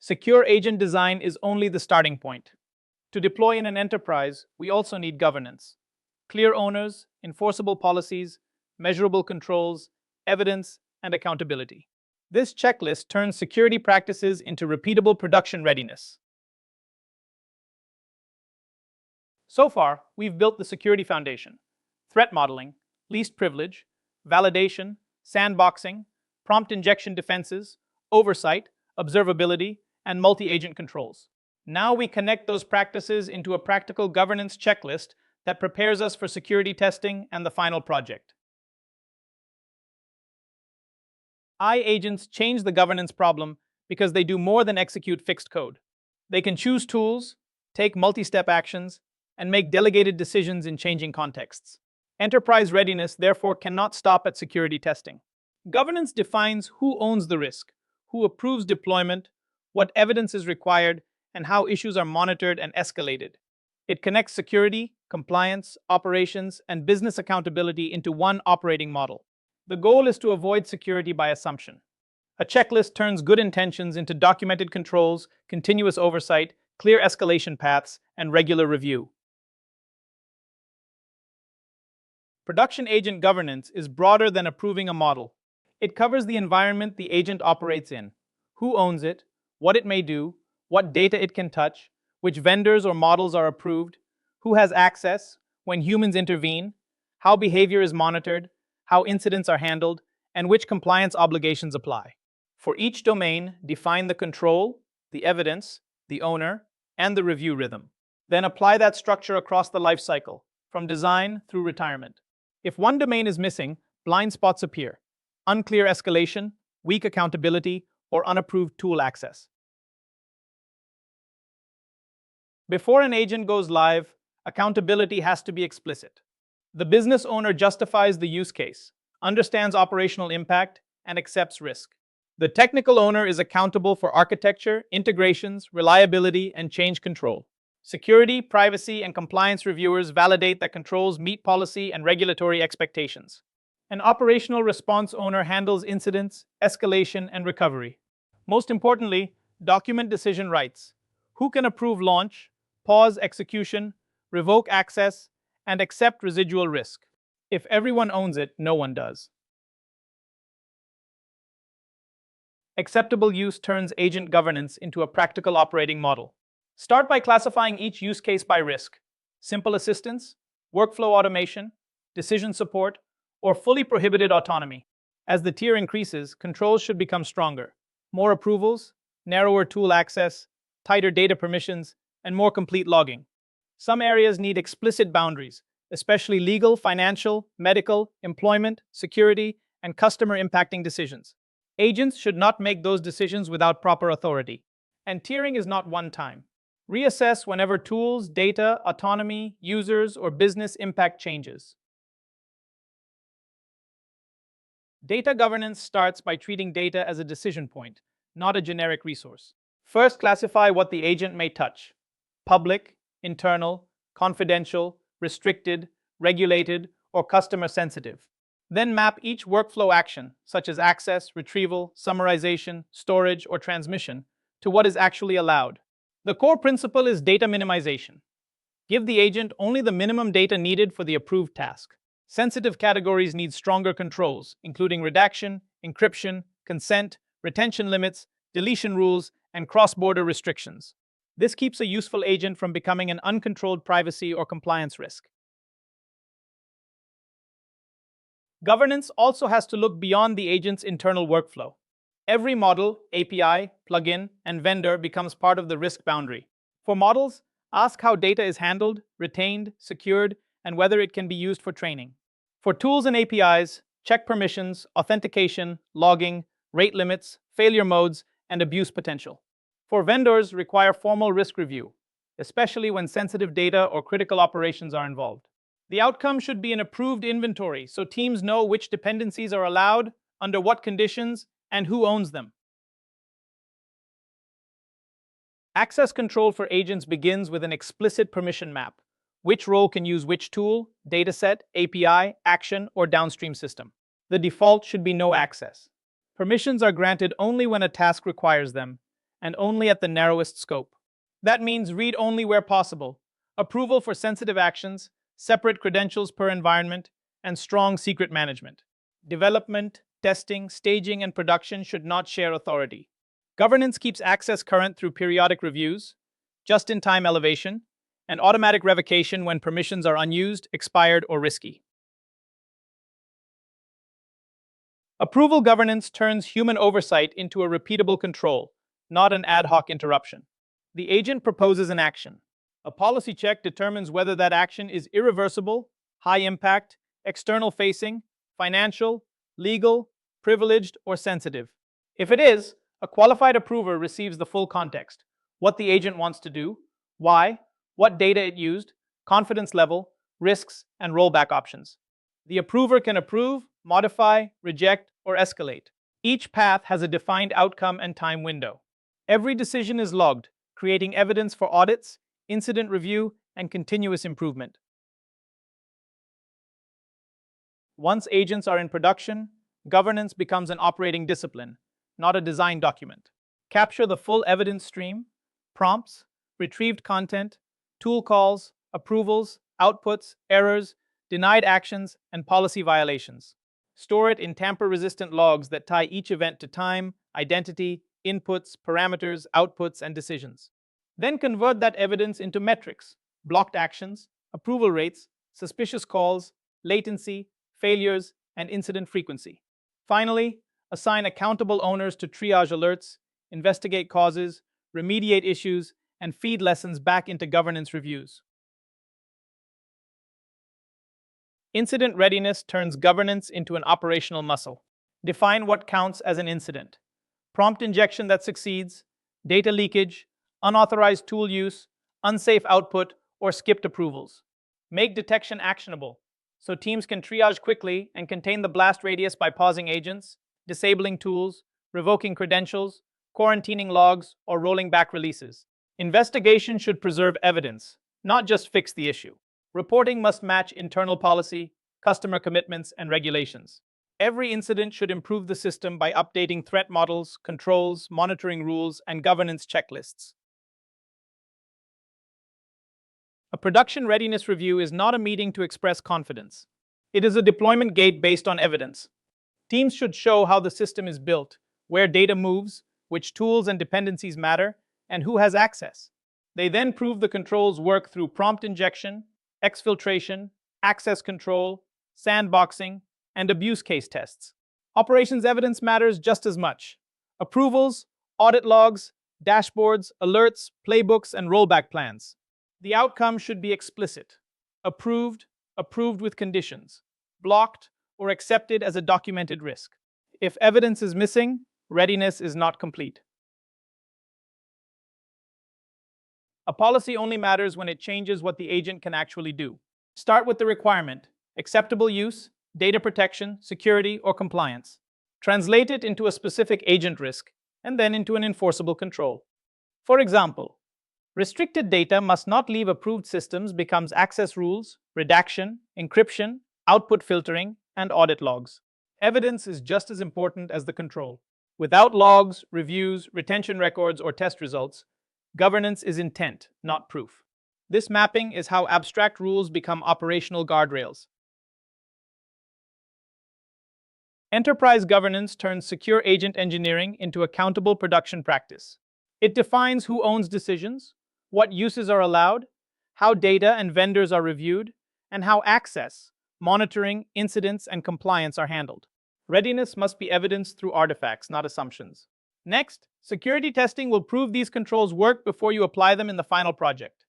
Secure agent design is only the starting point. To deploy in an enterprise, we also need governance. Clear owners, enforceable policies, measurable controls, evidence, and accountability. This checklist turns security practices into repeatable production readiness. So far, we've built the security foundation: threat modeling, least privilege, validation, sandboxing, prompt injection defenses, oversight, observability, and multi-agent controls. Now we connect those practices into a practical governance checklist that prepares us for security testing and the final project. Agents change the governance problem because they do more than execute fixed code. They can choose tools, take multi-step actions, and make delegated decisions in changing contexts. Enterprise readiness, therefore, cannot stop at security testing. Governance defines who owns the risk, who approves deployment, what evidence is required, and how issues are monitored and escalated. It connects security, compliance, operations, and business accountability into one operating model. The goal is to avoid security by assumption. A checklist turns good intentions into documented controls, continuous oversight, clear escalation paths, and regular review. Production agent governance is broader than approving a model. It covers the environment the agent operates in, who owns it, what it may do, what data it can touch, which vendors or models are approved, who has access, when humans intervene, how behavior is monitored, how incidents are handled, and which compliance obligations apply. For each domain, define the control, the evidence, the owner, and the review rhythm. Then apply that structure across the lifecycle, from design through retirement. If one domain is missing, blind spots appear: unclear escalation, weak accountability, or unapproved tool access. Before an agent goes live, accountability has to be explicit. The business owner justifies the use case, understands operational impact, and accepts risk. The technical owner is accountable for architecture, integrations, reliability, and change control. Security, privacy, and compliance reviewers validate that controls meet policy and regulatory expectations. An operational response owner handles incidents, escalation, and recovery. Most importantly, document decision rights. Who can approve launch, pause execution, revoke access, and accept residual risk? If everyone owns it, no one does. Acceptable use turns agent governance into a practical operating model. Start by classifying each use case by risk: simple assistance, workflow automation, decision support, or fully prohibited autonomy. As the tier increases, controls should become stronger: more approvals, narrower tool access, tighter data permissions, and more complete logging. Some areas need explicit boundaries, especially legal, financial, medical, employment, security, and customer impacting decisions. Agents should not make those decisions without proper authority. And tiering is not one time. Reassess whenever tools, data, autonomy, users, or business impact changes. Data governance starts by treating data as a decision point, not a generic resource. First, classify what the agent may touch: public, internal, confidential, restricted, regulated, or customer sensitive. Then map each workflow action, such as access, retrieval, summarization, storage, or transmission, to what is actually allowed. The core principle is data minimization. Give the agent only the minimum data needed for the approved task. Sensitive categories need stronger controls, including redaction, encryption, consent, retention limits, deletion rules, and cross-border restrictions. This keeps a useful agent from becoming an uncontrolled privacy or compliance risk. Governance also has to look beyond the agent's internal workflow. Every model, API, plugin, and vendor becomes part of the risk boundary. For models, ask how data is handled, retained, secured, and whether it can be used for training. For tools and APIs, check permissions, authentication, logging, rate limits, failure modes, and abuse potential. For vendors, require formal risk review, especially when sensitive data or critical operations are involved. The outcome should be an approved inventory, so teams know which dependencies are allowed, under what conditions, and who owns them. Access control for agents begins with an explicit permission map: which role can use which tool, dataset, API, action, or downstream system. The default should be no access. Permissions are granted only when a task requires them, and only at the narrowest scope. That means read only where possible, approval for sensitive actions, separate credentials per environment, and strong secret management. Development, testing, staging, and production should not share authority. Governance keeps access current through periodic reviews, just-in-time elevation, and automatic revocation when permissions are unused, expired, or risky. Approval governance turns human oversight into a repeatable control, not an ad hoc interruption. The agent proposes an action. A policy check determines whether that action is irreversible, high impact, external facing, financial, legal, privileged, or sensitive. If it is, a qualified approver receives the full context: what the agent wants to do, why, what data it used, confidence level, risks, and rollback options. The approver can approve, modify, reject, or escalate. Each path has a defined outcome and time window. Every decision is logged, creating evidence for audits, incident review, and continuous improvement. Once agents are in production, governance becomes an operating discipline, not a design document. Capture the full evidence stream: prompts, retrieved content, tool calls, approvals, outputs, errors, denied actions, and policy violations. Store it in tamper-resistant logs that tie each event to time, identity, inputs, parameters, outputs, and decisions. Then convert that evidence into metrics: blocked actions, approval rates, suspicious calls, latency, failures, and incident frequency. Finally, assign accountable owners to triage alerts, investigate causes, remediate issues, and feed lessons back into governance reviews. Incident readiness turns governance into an operational muscle. Define what counts as an incident: prompt injection that succeeds, data leakage, unauthorized tool use, unsafe output, or skipped approvals. Make detection actionable, so teams can triage quickly and contain the blast radius by pausing agents, disabling tools, revoking credentials, quarantining logs, or rolling back releases. Investigation should preserve evidence, not just fix the issue. Reporting must match internal policy, customer commitments, and regulations. Every incident should improve the system by updating threat models, controls, monitoring rules, and governance checklists. A production readiness review is not a meeting to express confidence. It is a deployment gate based on evidence. Teams should show how the system is built, where data moves, which tools and dependencies matter, and who has access. They then prove the controls work through prompt injection, exfiltration, access control, sandboxing, and abuse case tests. Operations evidence matters just as much. Approvals, audit logs, dashboards, alerts, playbooks, and rollback plans. The outcome should be explicit: approved, approved with conditions, blocked, or accepted as a documented risk. If evidence is missing, readiness is not complete. A policy only matters when it changes what the agent can actually do. Start with the requirement: acceptable use, data protection, security, or compliance. Translate it into a specific agent risk, and then into an enforceable control. For example, restricted data must not leave approved systems becomes access rules, redaction, encryption, output filtering, and audit logs. Evidence is just as important as the control. Without logs, reviews, retention records, or test results, governance is intent, not proof. This mapping is how abstract rules become operational guardrails. Enterprise governance turns secure agent engineering into accountable production practice. It defines who owns decisions, what uses are allowed, how data and vendors are reviewed, and how access, monitoring, incidents, and compliance are handled. Readiness must be evidenced through artifacts, not assumptions. Next, security testing will prove these controls work before you apply them in the final project.